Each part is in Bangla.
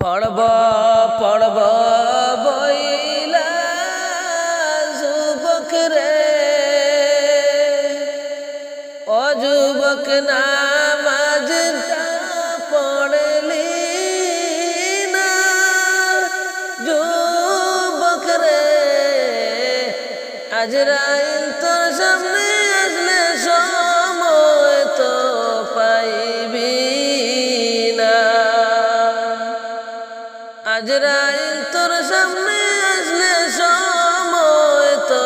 পড়ব পড়ব বইলা যুবক রে, ও যুবক নামাজটা পড়লি না। যুবক রে, আজরাইল তোর সামনে আসলে সময় তো পাইবি না। আজরাইল তোর সামনে আসলে সময় তো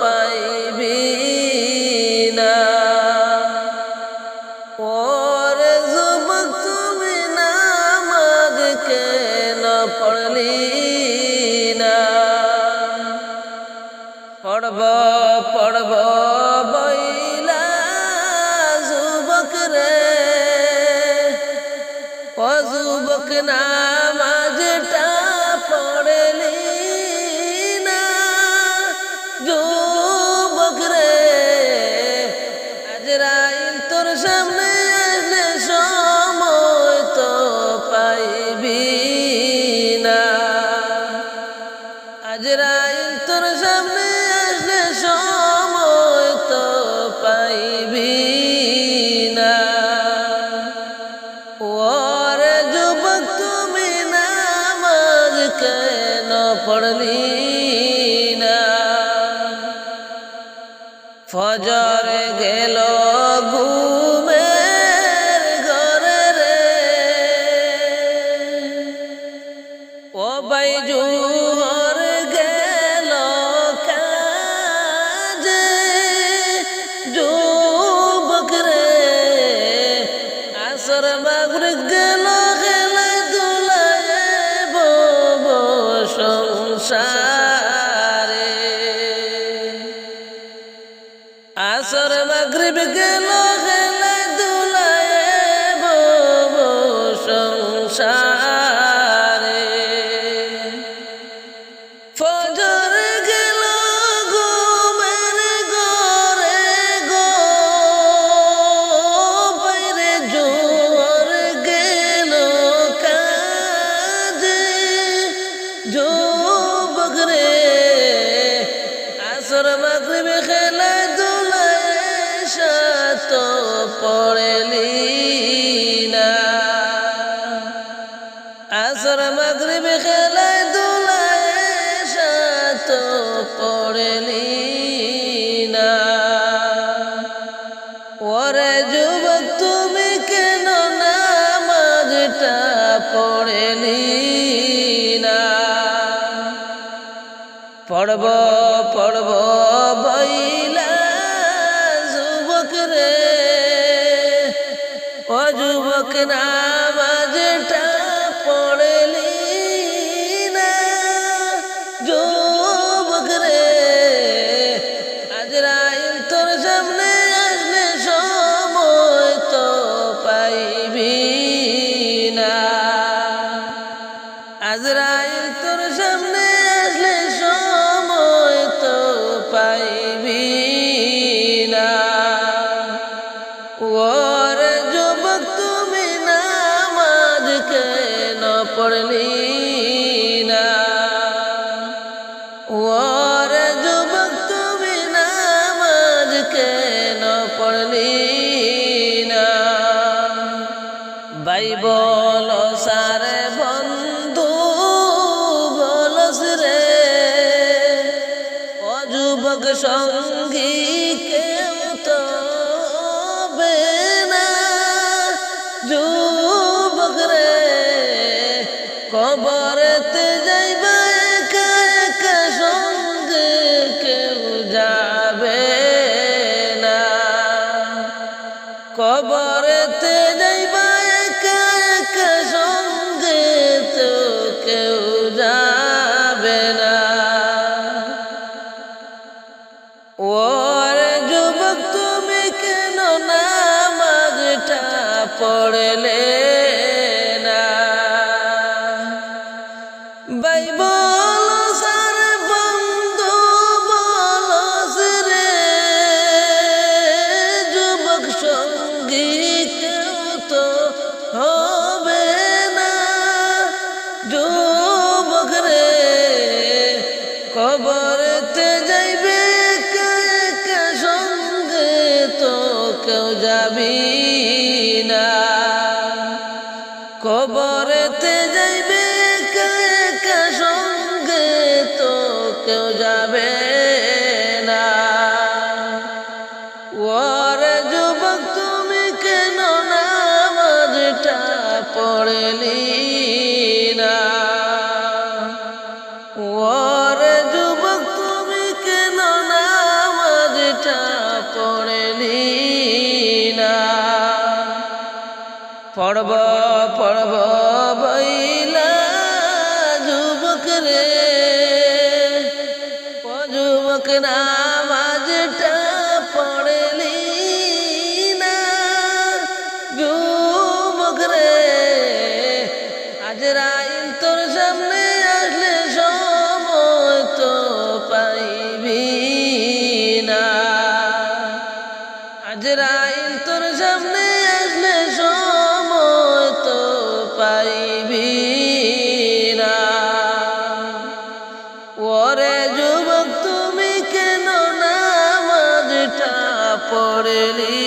পাইবি না। ওরে যুবক তুমি নামাজ কেন পড়লি না? পড়ব পড়ব বইলা যুবক রে, ও যুবক নামাজটা পড়লি না। যুবক রে, আজরাইল তোর সামনে আসলে সময় তো পাইবি না। আজরাইল তোর সামনে আসলে সময় তো পাইবি না। ওরে যুবক তুমি নামাজ কেন পড়লি না? ফজর গেল ঘুমের ঘরে রে, ও ভাই জোহর গেল কাজে। যুবক রে, আসর মাগরিব গেল খেলায় দুলায় বব সংসারে। আসর মাগরিব গেল খেলায় দুলায় বব সংসারে। ফজর গেল ঘুমের ঘরে গো, বাইরে জোহর গেল কাজে। যুবক রে, আসর মাগরিব খেলায় দুলায় সাত পড়লি না। আসর মাগরিব খেলায় দুলায় সাত পড়লি না। ওরে যুবক তুমি কেন নামাজটা পড়লি না? পড়ব পড়ব বইলা যুবক রে, ও যুবক নামাজটা পড়লি না। যুবক রে, আজরাইল তোর সামনে আসলে সময় তো পাইবি না। আজরাইল তোর সামনে আসলে সময় তো পাইবি না। ওরে যুবক তুমি নামাজ কেন পড়লি না? ওরে যুবক তুমি নামাজ কেন পড়লি না? বাইবল সারে বন্ধু বলস রে, ও যুবক সঙ্গী কেউ তো হবে না। যুবক রে, কবরেতে যাইবা একা একা, সঙ্গে কেউ যাবে না। কবরেতে যাইবা একা একা, সঙ্গে তো কেউ যাবে না। ওরে যুবক তুমি কেন নামাজটা পড়লে না? বাইবল পরেতে যাইবে একা একা সঙ্গে তো কেউ যাবে না। ওরে যুবক তুমি কেন নামাজটা পড়লি না? ওরে যুবক তুমি কেন নামাজটা পড়লি না? পড়ব পড়ব বইলা যুবক রে, ও যুবক নামাজটা পড়লি না। যুবক রে আজরাইল তোর সামনে আসলে সময় তো পাইবি না। আজরাইল তোর সামনে আসলে সময় তো পাইবি না। ওরে যুবক তুমি কেন নামাজটা পড়লি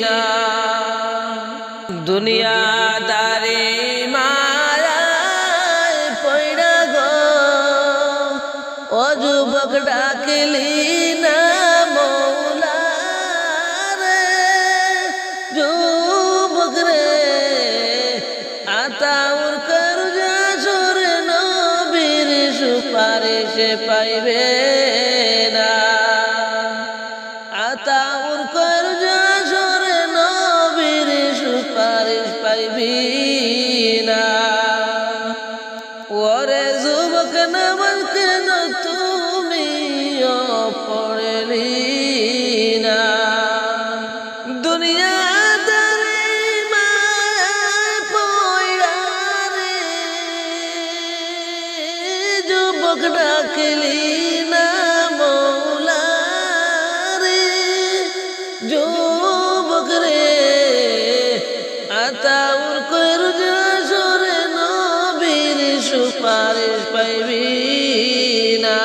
না? দুনিয়াদারি মায়ায় পয়রা গো, ও যুবক ডাকলি না মৌলা রে। যুবক রে আতাউর করজা সরে নবীর সুপারিশ পাইবে না। আতাউর করজা সরে নবীর সুপারিশ পাইবি না। ওরে যুবক নামাজ কেন তুমিও পড়লি না? দুনিয়াদারি মায়ায় পয়রা রে যুবক ডাকলি না মৌলা রে। যুবক রে আতাউর করজা সরে নবীর সুপারিশ পাইবি না।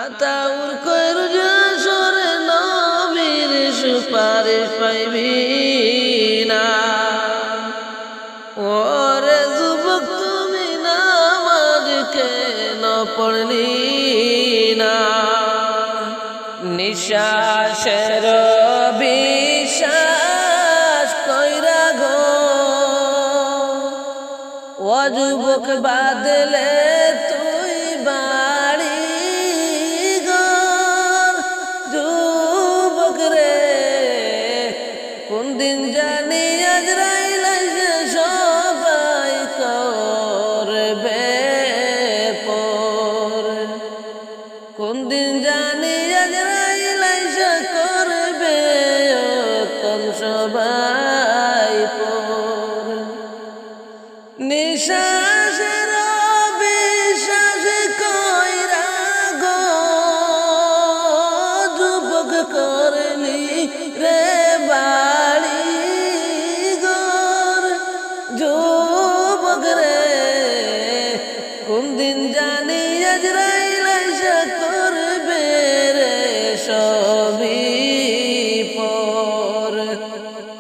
আতাউর করজা সরে নবীর সুপারিশ পাইবি না। ওরে যুবক তুমি নামাজ কেন পড়লি না? নিঃশ্বাসের বিশ্বাস কইরা গো, ও যুবক বাদলে তুই বাড়ি ঘর। যুবক রে কোন দিন জানি আজরাইল এসে সবাই করবে পর। কোন দিন জানি আজরাইল এসে করবে কোন সবাই পর। নিঃশ্বাসের বিশ্বাস কইরা গো, যুবক করলি রে বাড়ি ঘর। যুবক রে কোন দিন জানি আজরাইল এসে করবে রে সবই পর।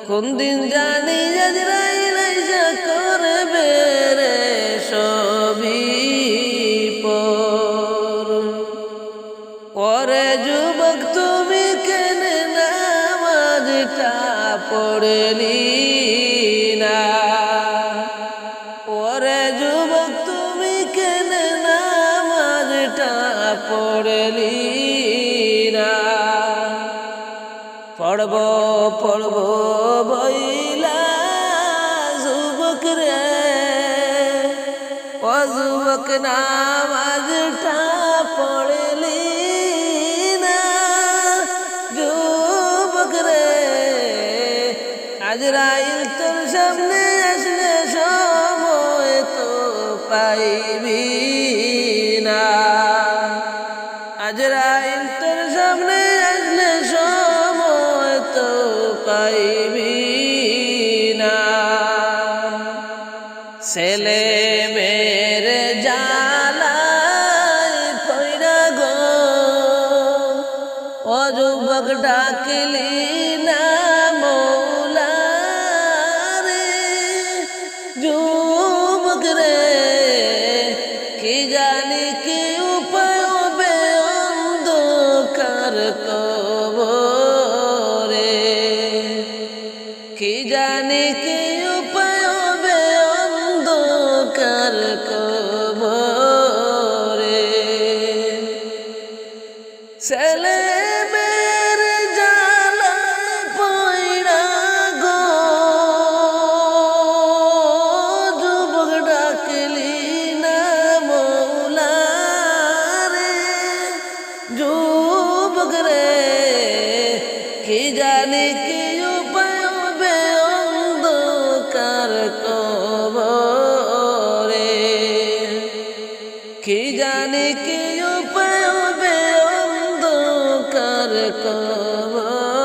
কোন দিন জানি আজরাইল এসে করবে রে সবই পর। ওরে যুবক তুমি কেন নামাজটা পড়লি না? ওরে যুবক তুমি কেন নামাজটা পড়লি না? পড়ব পড়ব বইলা যুবক রে, ও যুবক নামাজটা পড়লি না। যুবক রে আজরাইল তোর সামনে আসলে সময় তো পাইবি না। আজরাইল তোর সামনে আসলে সময় তো পাইবি না। ছেলে মেরে জালাই পয়রা গো, ও যুবক ডাকলি না মৌলা রে। যুবক রে কি জানি কি উপায় হবে অন্ধকার কবরে, কি জানি কি উপায় হবে অন্ধকার কবরে। ছেলে মেয়ের জ্বালা পয়রা গো যুবক ডাকলি না মৌলা রে, যুবক রে কি জানি কি উপায় হবে অন্ধকার কবরে, কি জানি কি উপায় হবে অন্ধকার কবরে।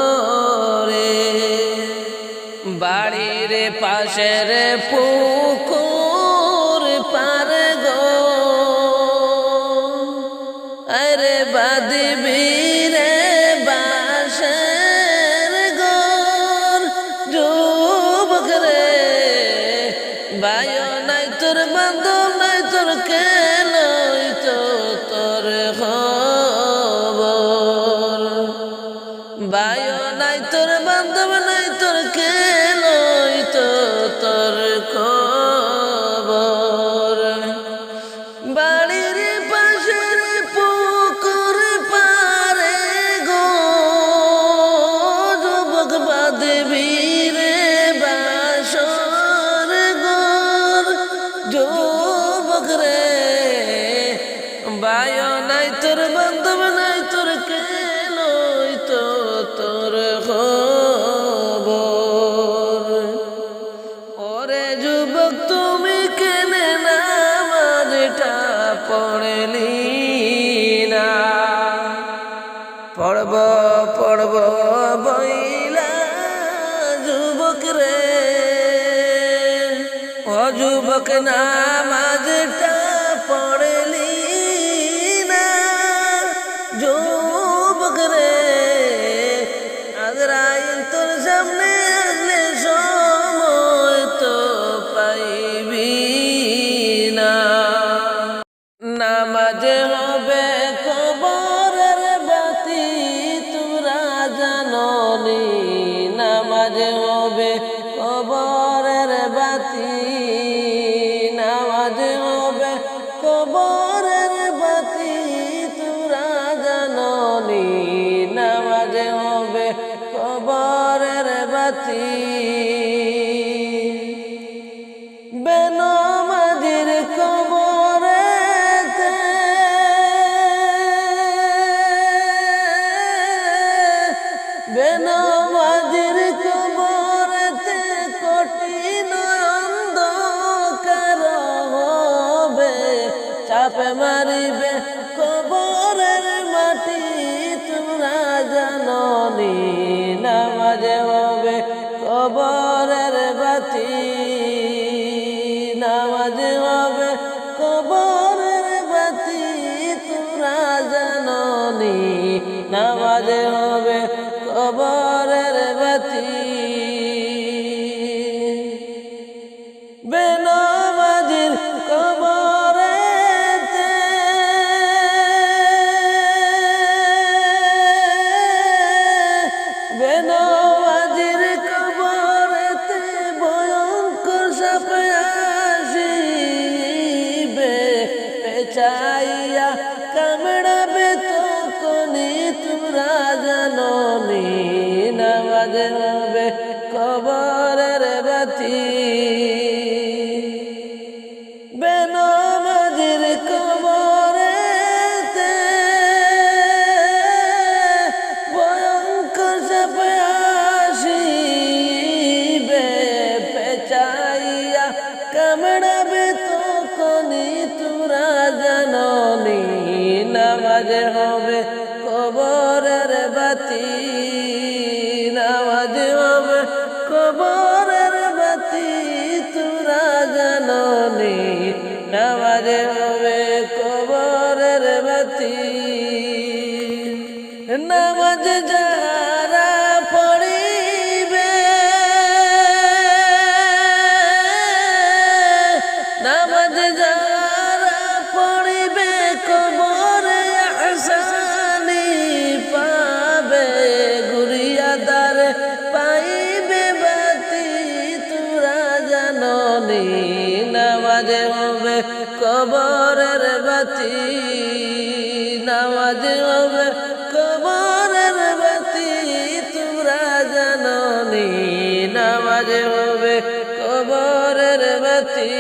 বাড়ির পাশের পুকুর পার গো আরে বাঁধবি রে বাঁশের ঘর, যুবক রে বায়ো নাই তোর বান্ধব নাই তোর কেলই তো তোর খবর, বায়ো নাই তোর বান্ধব নাই তোর কেলই তো তোর খবর। বাড়ির পাশের পুকুর পারে গো যুবক বাঁধবি রে বাঁশের ঘর, যুবক রে বায়ো নাই তোর বান্ধব নাই তোর কেলই তো তোর খবর। ওরে যুবক তুমি কেনে নামাজটা পড়লি না, পড়ব পড়ব বইলা যুবক রে, ও যুবক নামাজটা পড়লি না, যুবক রে আজরাইল তোর সামনে আসলে সময় তো পাইবি না। নামাজে হবে কবরের বাতি তোমরা জাননি, নামাজে হবে কবরের বাতি, নামাজে হবে কবরের বাতি তোমরা জাননি, নামাজে হবে কবরের বাতি। বেনমাজির কবরেতে বেনমাজির কবরেতে কঠিন অন্ধকার হবে, চাপে মারিবে কবরের মাটি তোমরা জাননি, নামাজে হবে কবরের বাতি, নামাজে হবে কবরের বাতি তোমরা জাননি, নামাজে হবে কবরের বাতি। বেনমাজির কবরেতে বেনমাজির কবরেতে ভয়ঙ্কর সাপে আসিবে, পেঁচাইয়া কামড়াবে তখনই তোমরা জাননি, নামাজে হবে কবরের বাতি। বেনমাজির কবরেতে ভয়ঙ্কর সাপে আসিবে, পেঁচাইয়া কামড়াবে তখনই তোমরা জাননি, নামাজে হবে কবরের বাতি, নামাজে হবে কবরের বাতি তোমরা জাননি, নামাজে হবে কবরের বাতি। নামাজ যারা পড়িবে জাননি নামাজে হবে কবরের বাতি নামাজে হবে কবরের বাতি তোমরা জাননি নামাজে হবে কবরের বাতি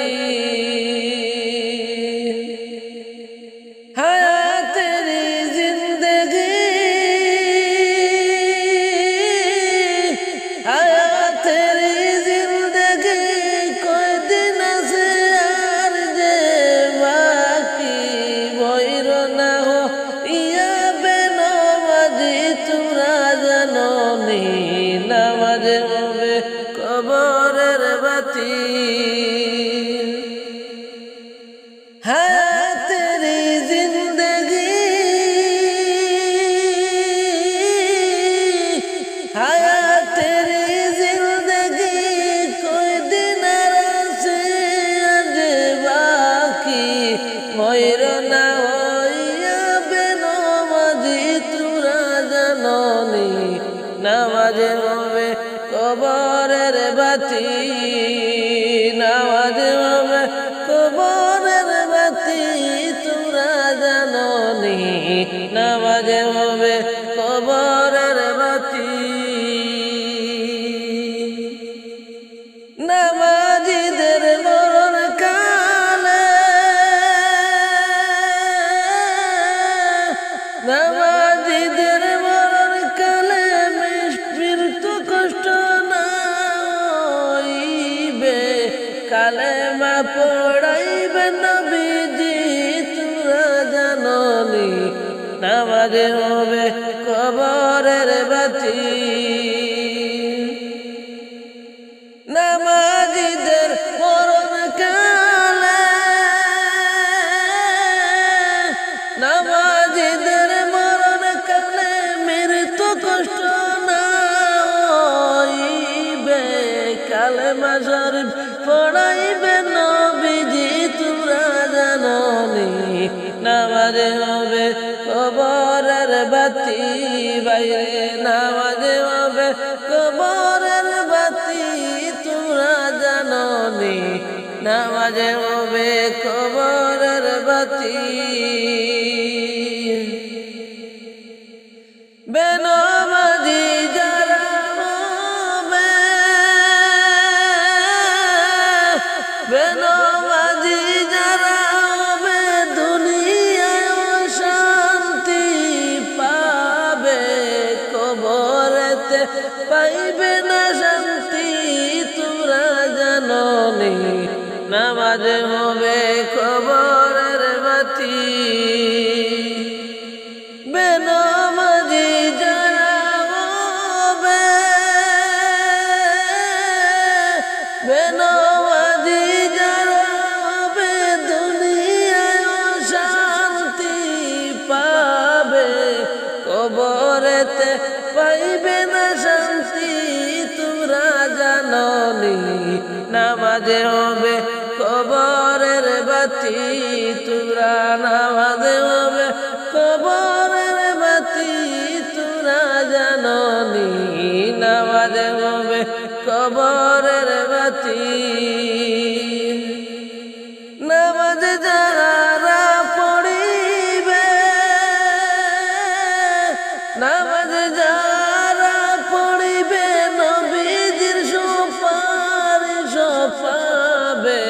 হায়াতেরি জিন্দগি হায়াতেরি জিন্দগি কয়দিন আছে আর যে বাকি বৈর না হো ইয়া বেনমাজি তোমরা জাননি নামাজে হবে কবরের বাতি হায়াতেরি জিন্দগি হায়াতেরি জিন্দগি কয়দিন আর আছে আজ বাকি ময়ূর না হইয়া বেনমাজি তোমরা জাননি নামাজে হবে কবরের বাতি নামাজে হবে কবরের বাতি তোমরা জাননি নামাজে হবে কবরের বাতি নামাজিদের মরণ কালে নামাজিদের মরণ কালে মৃত্যু কষ্ট না হইবে কালেমা পড়াইবে নবীজি তোমরা জাননি নামাজে হবে কবরের বাতি নামাজিদের মরণ কালে নামাজিদের মরণ কালে মৃত্যু কষ্ট না হইবে কালেমা শরীফ পড়াইবে নবীজি তোমরা জাননি নামাজে হবে কবরের বাতি বাইরে নামাজে হবে কবরের বাতি তোমরা জাননি নামাজে হবে কবরের বাতি বেনমাজি যারা হবে বেনমাজি যারা হবে দুনিয়ায় শান্তি পাবে কবরেতে পাইবে না শান্তি তোমরা জাননি নামাজে হবে কবরের বাতি বেনমাজি যারা হবে বেনমাজি যারা হবে দুনিয়ায় শান্তি পাবে কবরেতে পাইবে না শান্তি তোমরা জাননি নামাজে হবে কবরের বাতি তোমরা নামাজে হবে কবরের বাতি তোমরা জাননি নামাজে হবে কবরের বাতি নামাজ যারা পড়িবে নামাজ যারা পড়িবে নবীজির সুপারিশ পাবে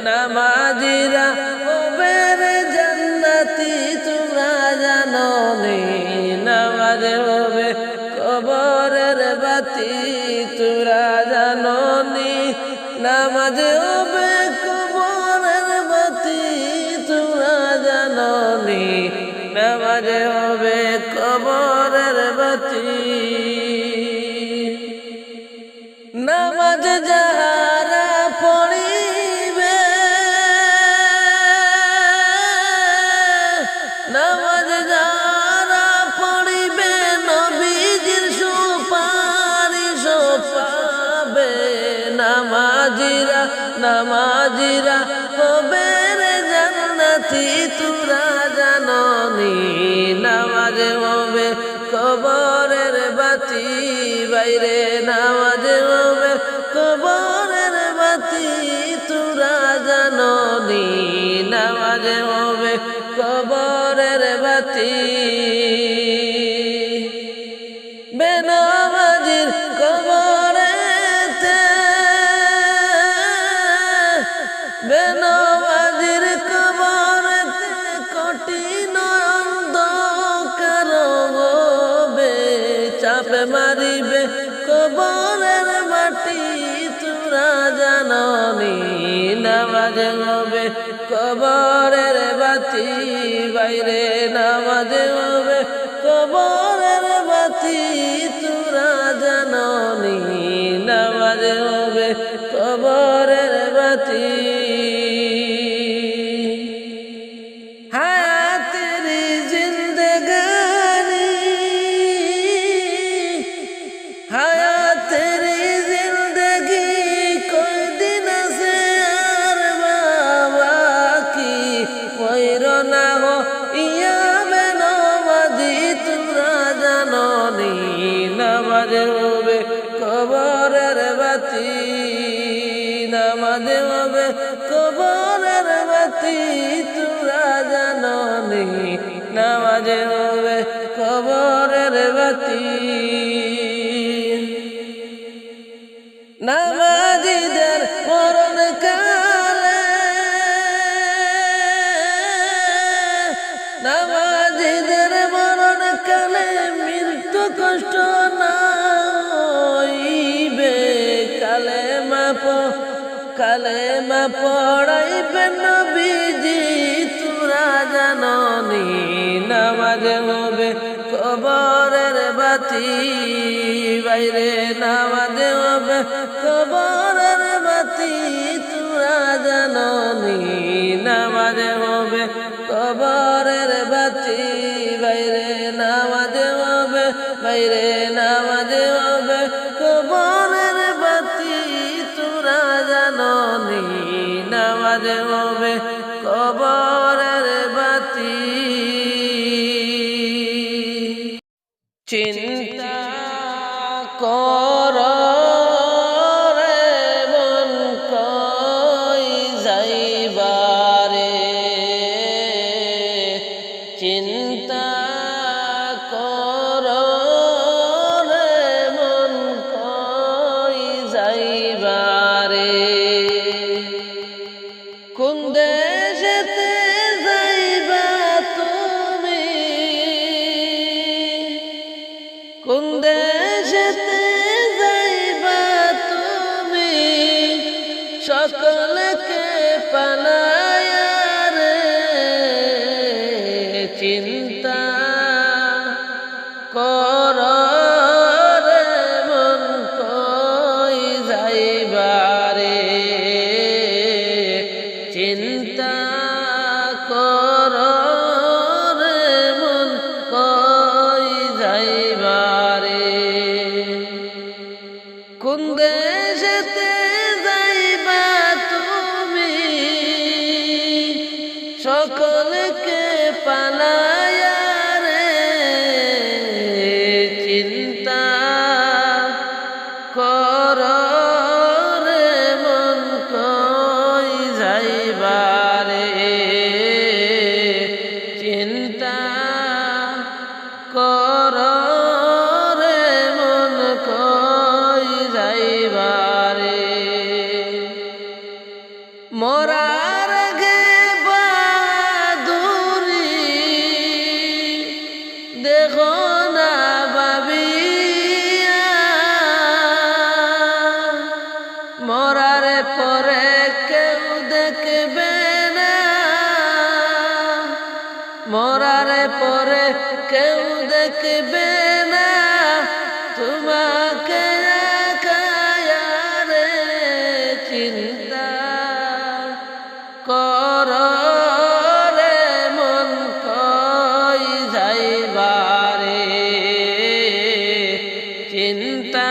নামাজিরা হবে রে জান্নাতি তোমরা জাননি নামাজে হবে কবরের বাতি তোমরা জাননি নামাজে হবে কবরের বাতি তোমরা জাননি নামাজে হবে কবরের বাতি নামাজ যারা পড়িবে নামাজ যারা পড়িবে নবীজির সুপারিশ পাবে নামাজিরা নামাজিরা হবে রে জান্নাতি তোমরা জাননি নামাজে হবে কবরের বাতি বাইরে নামাজে হবে কবরের বাতি নামাজে হবে কবরের বাতি বেনামাজির কবরেতে বেনামাজির কবরেতে কঠিন অন্ধকার হবে চাপে মারিবে কবরের মাটি তোরা জাননি নামাজে হবে কবরের বাতি বাইরে নামাজে হবে কবরের বাতি তোরা জাননি নামাজে হবে কবরের বাতি হায়াতেরি জিন্দেগানি হায়াতেরি জিন্দগি কয়দিন আছে আর বাবা কি পয়র না হো ইয়া বেনামাজি তোরা জাননি নামাজে হবে কবরের বাতি নামাজে হবে কবরের বাতি তোরা জাননি নামাজে হবে কবরের বাতি নামাজিদের মরণ কালে নামাজিদের মরণ কালে মৃত্যু কষ্ট নাইবে কালেমা পড়াইবেন নবীজি তোরা জাননি নামাজে হবে কবরের বাতি বাইরে নামাজে হবে কবরের বাতি তোরা জাননি নামাজে হবে কবরের বাতি বাইরে নামাজে হবে বাইরে নামাজে হবে কবরের বাতি তোরা জাননি নামাজে হবে কবরের বাতি চিন্তা কর রে মন কই যাইবারে চিন্তা কর রে মন কই যাইবারে কোন দেশেতে যাইবা তুমি কোন দেশেতে যাইবা তুমি সকলকে পালায়া রে চিন্তা কর রে মন কই যাইবা রে চিন্তা কর রে মন কই যাইবা রে কোন দেশেতে যাইবা তুমি সকলকে পালায়া রে চিন্তা কর রে মন কই যাইবা রে চিন্তা কর রে মন কই যাইবা রে মরার আগে বাদুরি দেখো না ভাবিয়া মরার পরে কেউ দেখবে না মরার পরে কেউ দেখবে না তোমাকে একায়া রে চিন্তা কর রে মন কই যাইবা রে চিন্তা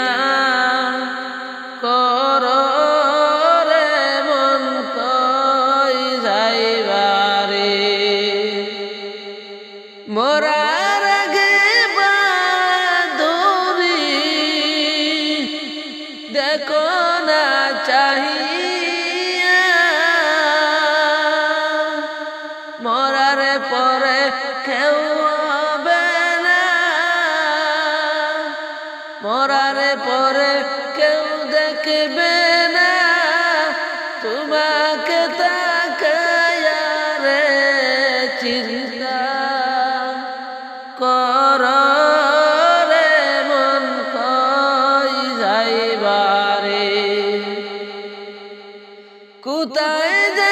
কর রে মন কই যাইবা রে মরার আগে বাদুরি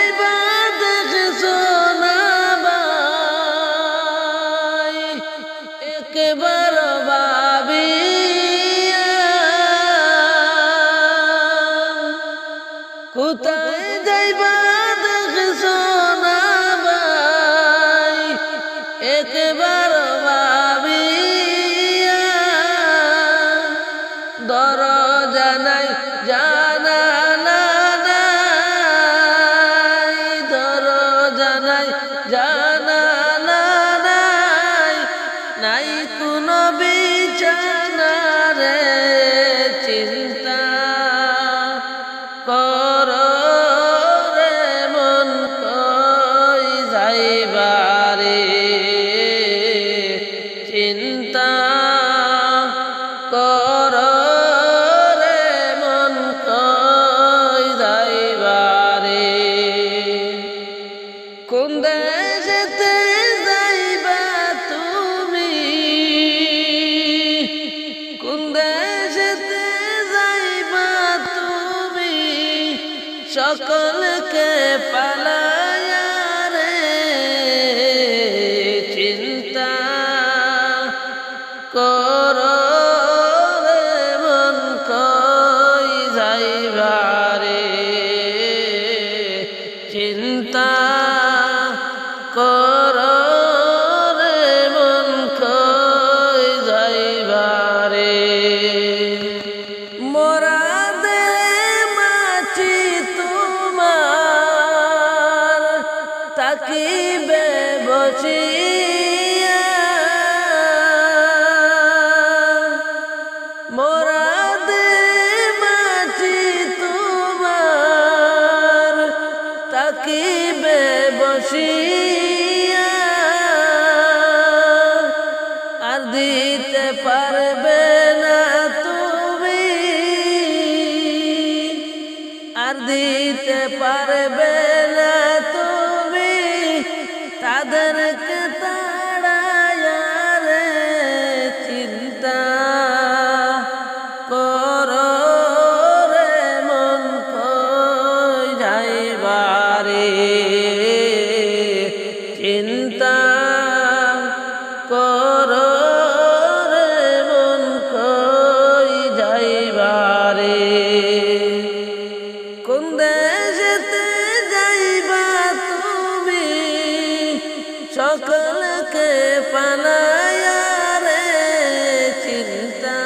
যাইবা দেখছো না ভাই একবার ভাবিয়া কোথায় যাইবা দেখছো না ভাই একবার ভাবিয়া দরজা নাই জানালা নাই দরজা নাই জানালা নাই নাই কোনো বিছানা রে চিন্তা কর রে মন কই যাইবারে চিন্তা কর রে মন কই যাইবারে কোন দেশেতে যাইবা তুমি কোন দেশেতে যাইবা তুমি সকলকে পালায়া রে চিন্তা কর রে মন কই যাইবারে চিন্তা কর রে মন কই যাইবারে মোরা দে মাটি তোমার তাকিবে বসিয়া মোরা দে মাটি তোমার তাকিবে বসিয়া আর দিতে পারবে না তুমি আর দিতে পারবে না তুমি তাদেরকে তাড়ায়া রে চিন্তা কর রে মন কই যাইবারে চিন্তা কর রে মন কই যাইবারে কোন দেশেতে যাইবা তুমি সকলকে পালায়া রে চিন্তা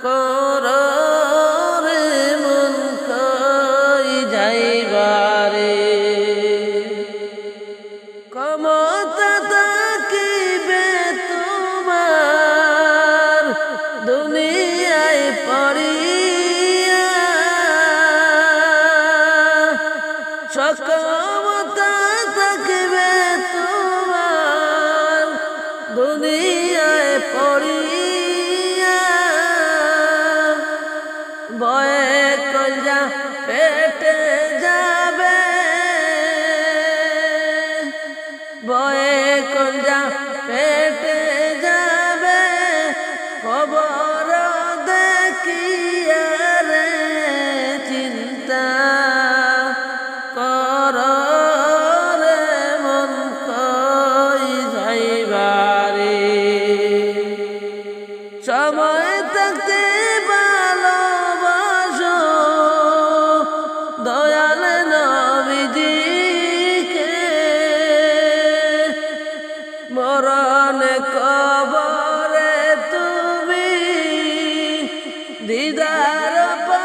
কর রে মন কই যাইবারে ক্ষমতা থাকিবে তোমার দুনিয়ায় পড়িয়া সক্ষমতা থাকিবে তোমার দুনিয়ায় পড়িয়া বয়ে কলজা ফেটে যাবে বয়ে কলজা ফেটে যাবে খবর দেখিয়া রে চিন্তা কর রে মন কই যাইবারে সময় থাকতে ভালোবাসো দয়াল নবীজিকে মরণ কবর